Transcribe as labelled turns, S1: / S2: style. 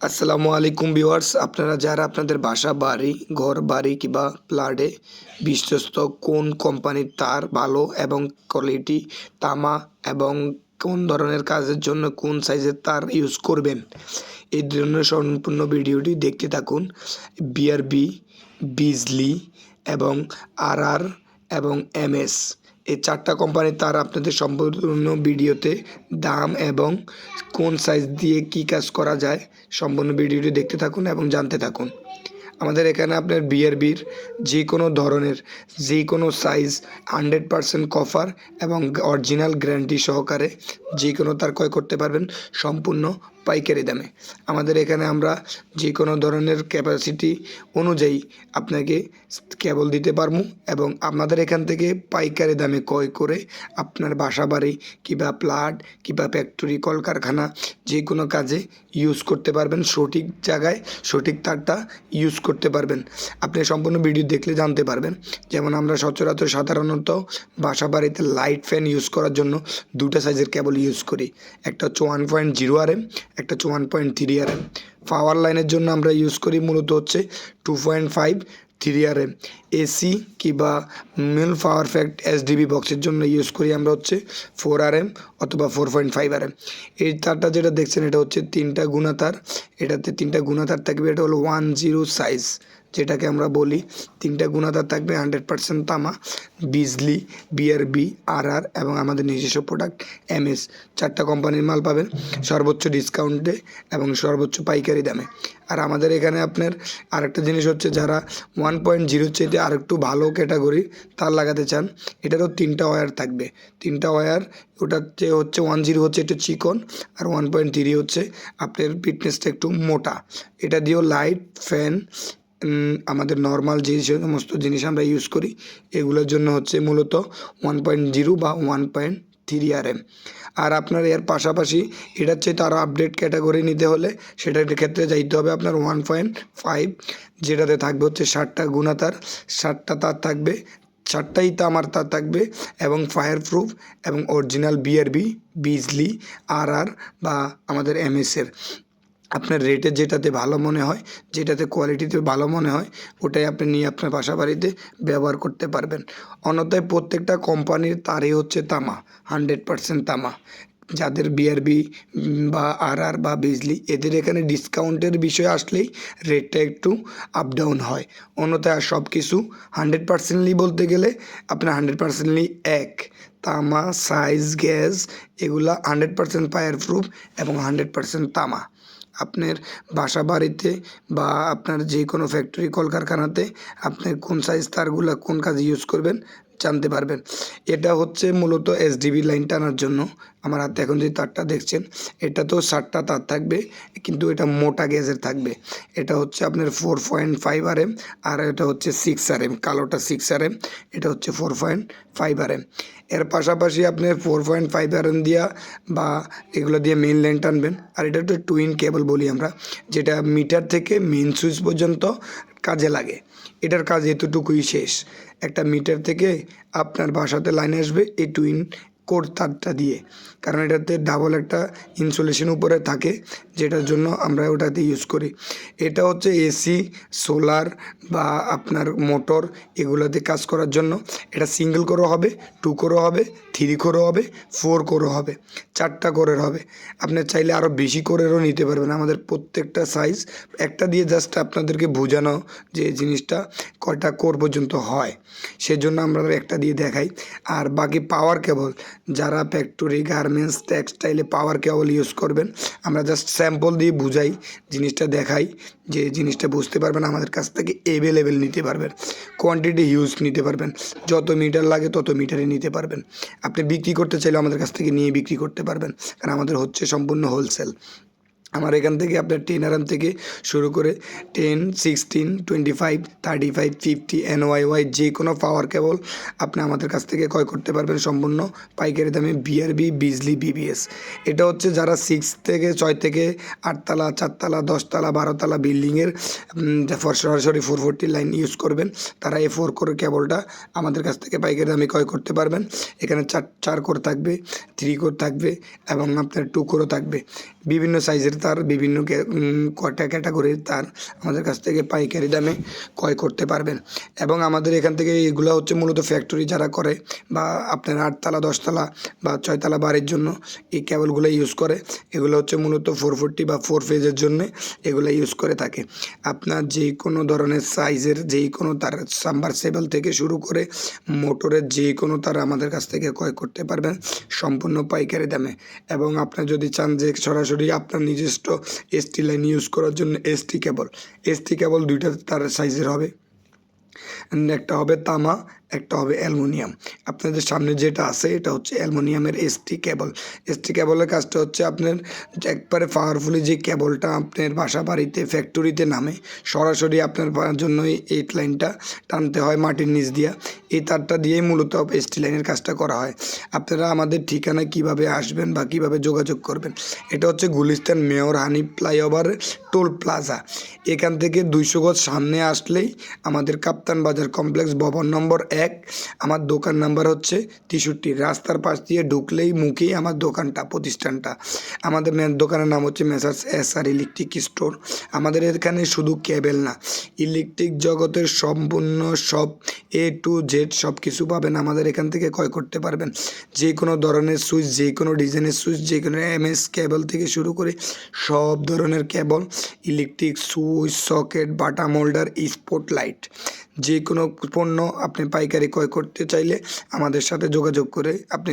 S1: আসসালামু আলাইকুম ভিউয়ার্স, আপনারা যারা আপনাদের বাসা বাড়ি ঘর বাড়ি কিংবা ফ্ল্যাটে বিশ্বস্ত কোন কোম্পানির তার ভালো এবং কোয়ালিটি তামা এবং কোন ধরনের কাজের জন্য কোন সাইজের তার ইউজ করবেন, এই ধরনের সম্পূর্ণ ভিডিওটি দেখতে থাকুন। বিআরবি, বিজলি এবং আরআর এবং এমএস, এই চারটা কোম্পানির তার আপনাদের সম্পূর্ণ ভিডিওতে দাম এবং কোন সাইজ দিয়ে কী কাজ করা যায় সম্পূর্ণ ভিডিওটি দেখতে থাকুন এবং জানতে থাকুন। আমাদের এখানে আপনার বিআরবির যে কোনো ধরনের যে কোনো সাইজ 100% কভার এবং অরিজিনাল গ্যারান্টি সহকারে যে কোনো তার ক্রয় করতে পারবেন সম্পূর্ণ পাইকারি দামে। আমাদের এখানে আমরা যে কোনো ধরনের ক্যাপাসিটি অনুযায়ী আপনাকে কেবল দিতে পারবো এবং আপনাদের এখান থেকে পাইকারি দামে ক্রয় করে আপনার বাসা বাড়ি কিংবা প্লাট কিংবা ফ্যাক্টরি কলকারখানা যে কোনো কাজে ইউজ করতে পারবেন। সঠিক জায়গায় সঠিক তারটা ইউজ করতে পারবেন। আপনি সম্পূর্ণ ভিডিও দেখলে জানতে পারবেন। যেমন আমরা সচরাচর সাধারণত বাসা বাড়িতে লাইট ফ্যান ইউজ করার জন্য দুটো সাইজের কেবল ইউজ করি। একটা হচ্ছে 1.0 RM, একটা হচ্ছে 1.3 RM। পাওয়ার লাইনের জন্য আমরা ইউজ করি মূলত হচ্ছে 2.5 3 RM। এসি কিংবা মিল পাওয়ার ফ্যাক্ট এসডিবি বক্সের জন্য ইউজ করি আমরা হচ্ছে 4 RM অথবা 4.5 RM। এই তারটা যেটা দেখছেন এটা হচ্ছে 3টা গুণা তার। এটাতে 3টা গুণা তার থাকবে। এটা হলো 10 সাইজ, যেটাকে আমরা বলি 3টা গুণা তার থাকবে। 100% তামা, বিজলি, বিআরবি, আরআর এবং আমাদের নিজস্ব প্রোডাক্ট এমএস, চারটা কোম্পানির মাল পাবেন সর্বোচ্চ ডিসকাউন্টে এবং সর্বোচ্চ পাইকারি দামে। আর আমাদের এখানে আপনার আরেকটা জিনিস হচ্ছে, যারা 1.0 চাইতে আরেকটু ভালো ক্যাটাগরি তার লাগাতে চান, এটারও 3টা ওয়্যার থাকবে। 3টা ওয়্যার, ওটাতে হচ্ছে 10 হচ্ছে একটু চিকন আর 1.3 হচ্ছে আপনার ফিটনেসটা একটু মোটা। এটা দিয়েও লাইট ফ্যান আমাদের নর্মাল যে সমস্ত জিনিস আমরা ইউজ করি এগুলোর জন্য হচ্ছে মূলত 1.0 বা 1.3 RM। আর আপনার এর পাশাপাশি এটার চেয়ে আরও আপডেট ক্যাটাগরি নিতে হলে সেটার ক্ষেত্রে যাইতে হবে আপনার 1.5, যেটাতে থাকবে হচ্ছে 60টা গুণা তার। 60টা তার থাকবে, 4টাই তামার তার থাকবে এবং ফায়ার প্রুফ এবং অরিজিনাল বিআরবি, বিজলি, আরআর বা আমাদের এমএসের। আপনার রেটে যেটাতে ভালো মনে হয়, যেটাতে কোয়ালিটিতে ভালো মনে হয়, ওটাই আপনি নিয়ে আপনার বাসা বাড়িতে ব্যবহার করতে পারবেন। অন্যথায় প্রত্যেকটা কোম্পানির তারই হচ্ছে তামা, 100% তামা। যাদের বিআরবি বা আরআর বা বিজলি, এদের এখানে ডিসকাউন্টের বিষয় আসলেই রেটটা একটু আপ ডাউন হয়। অন্যথায় আর সব কিছু 100%লি বলতে গেলে আপনার 100%লি এক। তামা, সাইজ, গ্যাস এগুলা 100% ফায়ার প্রুফ এবং 100% তামা। আপনার বাসা বাড়িতে বা আপনার যে কোনো ফ্যাক্টরি কলকারখানাতে আপনি কোন সাইজ তারগুলা কোন কাজে ইউজ করবেন জানতে পারবেন। এটা হচ্ছে মূলত এসডিবি লাইন টানার জন্য। আমার হাতে এখন যে তারটা দেখছেন এটা তো 60টা তার থাকবে, কিন্তু এটা মোটা গেজের থাকবে। এটা হচ্ছে আপনার 4.5 RM আর এটা হচ্ছে 6 RM। কালোটা 6 RM, এটা হচ্ছে 4.5 RM। এর পাশাপাশি আপনি 4.5 RM দিয়া বা এগুলো দিয়ে মেইন লাইন টানবেন। আর এটা একটা টুইন কেবল বলি আমরা, যেটা মিটার থেকে মেইন সুইচ পর্যন্ত কাজে লাগে। এটার কাজ এতটুকুই শেষ। একটা মিটার থেকে আপনার বাসাতে লাইন আসবে এই টুইন কোড তারটা দিয়ে, কারণ এটাতে ডাবল একটা ইনসুলেশন উপরে থাকে, যেটার জন্য আমরা ওটাতে ইউজ করি। এটা হচ্ছে এসি, সোলার বা আপনার মোটর এগুলোতে কাজ করার জন্য। এটা সিঙ্গেল কোরও হবে, 2 কোরও হবে, 3 কোরও হবে, 4 কোরও হবে, 4টা কোরের হবে। আপনি চাইলে আরও বেশি কোরেরও নিতে পারবেন। আমাদের প্রত্যেকটা সাইজ একটা দিয়ে জাস্ট আপনাদেরকে বোঝানো যে জিনিসটা কয়টা কোর পর্যন্ত হয়, সেজন্য আমরা একটা দিয়ে দেখাই। আর বাকি পাওয়ার কেবল, যারা ফ্যাক্টরি, গার্মেন্টস, টেক্সটাইলে পাওয়ার কেবল ইউজ করবেন, আমরা জাস্ট স্যাম্পল দিয়ে বুঝাই, জিনিসটা দেখাই, যে জিনিসটা বুঝতে পারবেন। আমাদের কাছ থেকে অ্যাভেলেবেল নিতে পারবেন, কোয়ান্টিটি হিউজ নিতে পারবেন, যত মিটার লাগে তত মিটারে নিতে পারবেন। আপনি বিক্রি করতে চাইলে আমাদের কাছ থেকে নিয়ে বিক্রি করতে পারবেন, কারণ আমাদের হচ্ছে সম্পূর্ণ হোলসেল। আমার এখান থেকে আপনার 10 RM থেকে শুরু করে 10, 16, 25, 35, 50 NYY যে কোনো পাওয়ার কেবল আপনি আমাদের কাছ থেকে ক্রয় করতে পারবেন সম্পূর্ণ পাইকারি দামে। বিআরবি, বিজলি, বিবিএস, এটা হচ্ছে যারা 6 থেকে 8 তলা, 4 তলা, 10 তলা, 12 তলা বিল্ডিংয়ের সরাসরি 440 লাইন ইউজ করবেন, তারা এই 4 কোর কেবলটা আমাদের কাছ থেকে পাইকারি দামে ক্রয় করতে পারবেন। এখানে 4 কোর থাকবে, 3 কোর থাকবে এবং আপনার 2 কোরও থাকবে। বিভিন্ন সাইজের তার, বিভিন্ন কয়টা ক্যাটাগরির তার আমাদের কাছ থেকে পাইকারি দামে ক্রয় করতে পারবেন। এবং আমাদের এখান থেকে এগুলো হচ্ছে মূলত ফ্যাক্টরি যারা করে বা আপনার 8 তলা 10 তলা বা 6 তলা বাড়ির জন্য এই কেবলগুলো ইউজ করে। এগুলো হচ্ছে মূলত 440 বা 4 ফেজের জন্যে এগুলো ইউজ করে থাকে। আপনার যে কোনো ধরনের সাইজের যেই কোনো তার সাবমার্সিবল থেকে শুরু করে মোটরের যে কোনো তার আমাদের কাছ থেকে ক্রয় করতে পারবেন সম্পূর্ণ পাইকারি দামে। এবং আপনার যদি চান যে সরাসরি আপনার নিজস্ব এসটি লাইন ইউজ করার জন্য এসটি কেবল দুইটা তার সাইজের হবে, একটা হবে তামা, একটা হবে অ্যালুমিনিয়াম। আপনাদের সামনে যেটা আছে এটা হচ্ছে অ্যালুমিনিয়ামের এসটি কেবলের কাজটা হচ্ছে আপনার একবারে পাওয়ারফুলি যে কেবলটা আপনার বাসা বাড়িতে ফ্যাক্টরিতে নামে সরাসরি আপনার জন্য এই লাইনটা টানতে হয় মাটির নিচ দিয়া। এই তারটা দিয়েই মূলত এসটি লাইনের কাজটা করা হয়। আপনারা আমাদের ঠিকানা কিভাবে আসবেন বা কিভাবে যোগাযোগ করবেন, এটা হচ্ছে Gulistan mayor Hanif flyover toll plaza. এখান থেকে 200 গজ সামনে আসলেই আমাদের কাপ্তান বাজার কমপ্লেক্স ভবন নম্বর 1, আমার দোকান নাম্বার হচ্ছে 63। রাস্তার পাশ দিয়ে ঢুকলেই মুখেই আমার দোকানটা প্রতিষ্ঠানটা। আমাদের দোকানের নাম হচ্ছে মেসার্স SR ইলেকট্রিক স্টোর। আমাদের এখানে শুধু কেবল না, ইলেকট্রিক জগতের সম্পূর্ণ সব A to Z সব কিছু পাবেন আমাদের এখান থেকে ক্রয় করতে পারবেন। যে কোনো ধরনের সুইচ, যে কোনো ডিজাইনের সুইচ, যে কোনো MS কেবল থেকে শুরু করে সব ধরনের cable, electric switch, socket, batten holder, spot light, যে কোনো পণ্য আপনি পাইকারি ক্রয় করতে চাইলে আমাদের সাথে যোগাযোগ করে আপনি